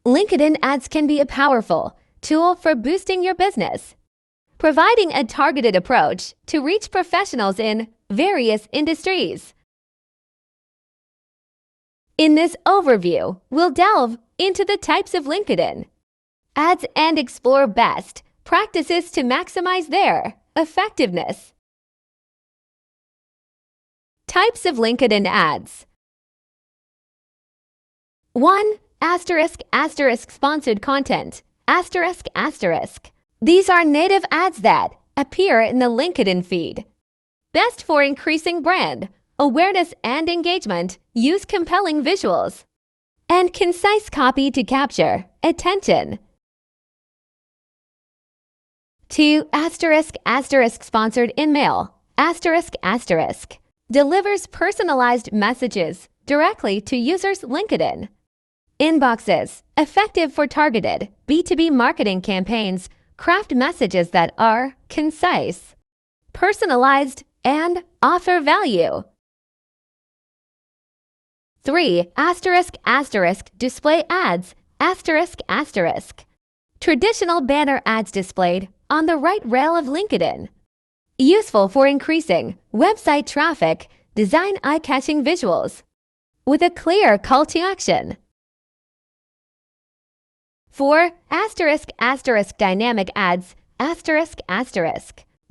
LinkedIn ads can be a powerful tool for boosting your business, providing a targeted approach to reach professionals in various industries. In this overview, we'll delve into the types of LinkedIn ads and explore best practices to maximize their effectiveness. Types of LinkedIn ads. 1. Sponsored content. These are native ads that appear in the LinkedIn feed. Best for increasing brand awareness and engagement. Use compelling visuals and concise copy to capture attention. 2. Sponsored in-mail. Delivers personalized messages directly to users' LinkedIn inboxes. Effective for targeted B2B marketing campaigns. Craft messages that are concise, personalized, and offer value. 3. Display ads. Traditional banner ads displayed on the right rail of LinkedIn. Useful for increasing website traffic. Design eye-catching visuals with a clear call to action. 4. Dynamic ads.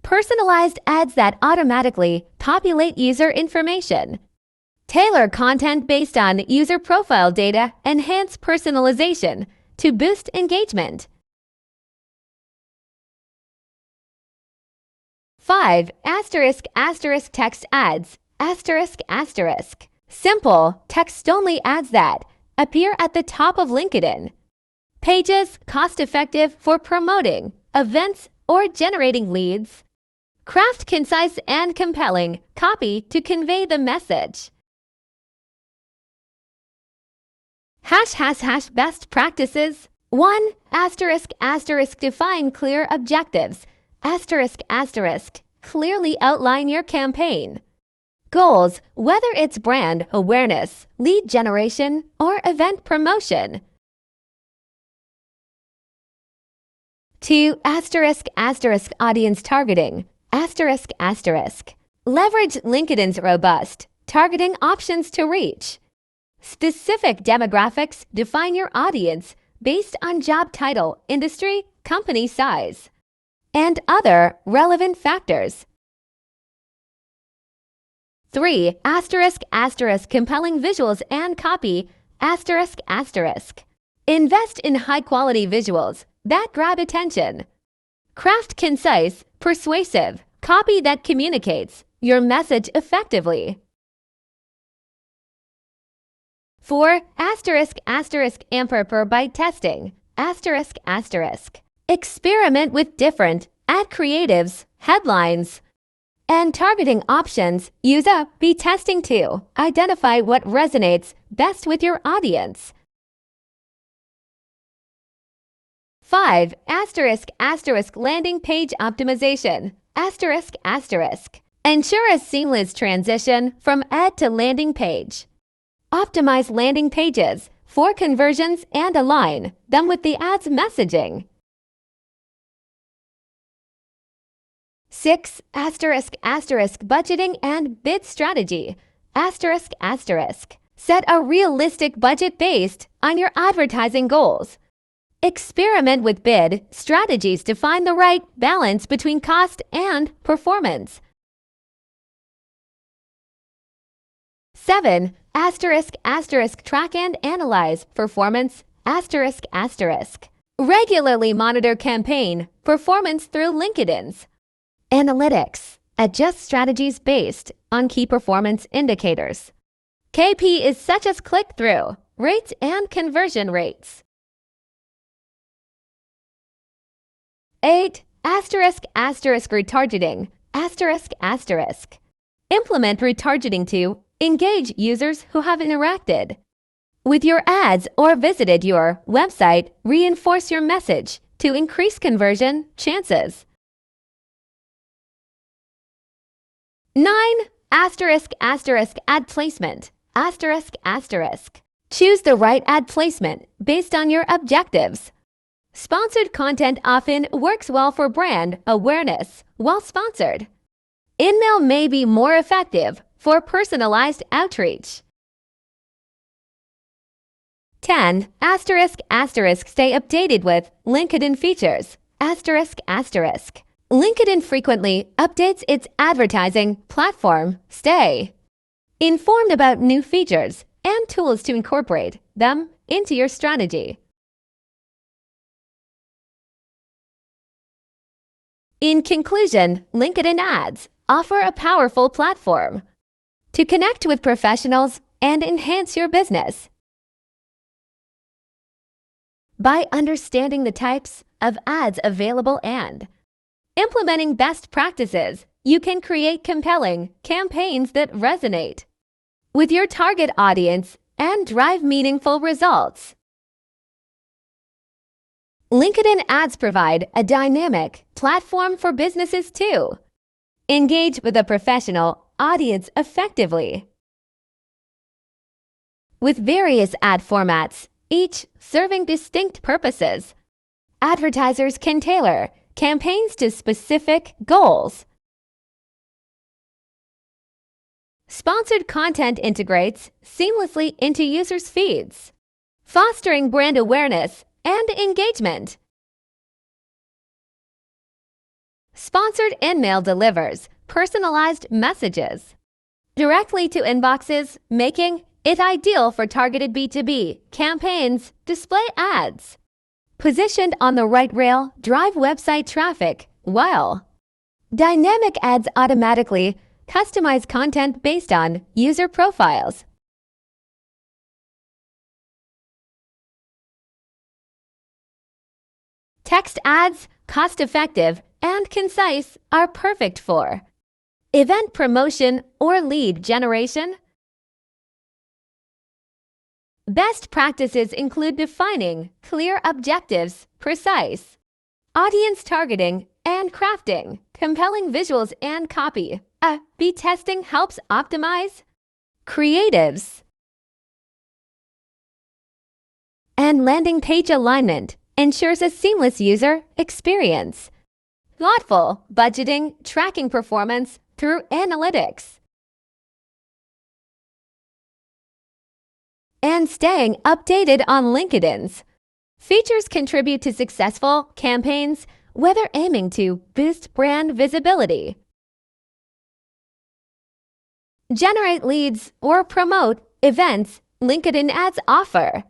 Personalized ads that automatically populate user information. Tailor content based on user profile data. Enhance personalization to boost engagement. 5. Text ads. Simple, text-only ads that appear at the top of LinkedIn pages, cost-effective for promoting events or generating leads. Craft concise and compelling copy to convey the message. ## best practices. 1. Define clear objectives. Clearly outline your campaign goals, whether it's brand awareness, lead generation, or event promotion. 2. Audience targeting. Leverage LinkedIn's robust targeting options to reach specific demographics. Define your audience based on job title, industry, company size, and other relevant factors. 3. Compelling visuals and copy. Invest in high-quality visuals that grab attention. Craft concise, persuasive copy that communicates your message effectively. 4. Amper by testing. Experiment with different ad creatives, headlines, and targeting options. Use A/B testing to identify what resonates best with your audience. 5. Landing page optimization. Ensure a seamless transition from ad to landing page. Optimize landing pages for conversions and align them with the ad's messaging. 6. Budgeting and bid strategy. Set a realistic budget based on your advertising goals. Experiment with bid strategies to find the right balance between cost and performance. 7. Track and analyze performance. Regularly monitor campaign performance through LinkedIn's analytics. Adjust strategies based on key performance indicators. KPIs such as click-through rates and conversion rates. 8. Retargeting. Implement retargeting to engage users who have interacted with your ads or visited your website. Reinforce your message to increase conversion chances. 9. Ad placement. Choose the right ad placement based on your objectives. Sponsored content often works well for brand awareness while sponsored. In-mail may be more effective for personalized outreach. 10. Stay updated with LinkedIn features. LinkedIn frequently updates its advertising platform. Stay informed about new features and tools to incorporate them into your strategy. In conclusion, LinkedIn ads offer a powerful platform to connect with professionals and enhance your business. By understanding the types of ads available and implementing best practices, you can create compelling campaigns that resonate with your target audience and drive meaningful results. LinkedIn ads provide a dynamic platform for businesses to engage with a professional audience effectively. With various ad formats, each serving distinct purposes, advertisers can tailor campaigns to specific goals. Sponsored content integrates seamlessly into users' feeds, fostering brand awareness and engagement. Sponsored in-mail delivers personalized messages directly to inboxes, making it ideal for targeted B2B campaigns. Display ads positioned on the right rail drive website traffic, while dynamic ads automatically customize content based on user profiles. Text ads, cost-effective and concise, are perfect for event promotion or lead generation. Best practices include defining clear objectives, precise audience targeting, and crafting compelling visuals and copy. A/B testing helps optimize creatives, and landing page alignment ensures a seamless user experience. Thoughtful budgeting, tracking performance through analytics, and staying updated on LinkedIn's features contribute to successful campaigns, whether aiming to boost brand visibility, generate leads, or promote events. LinkedIn ads offer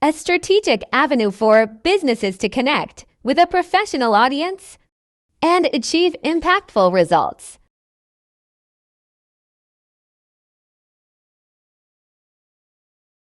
a strategic avenue for businesses to connect with a professional audience and achieve impactful results.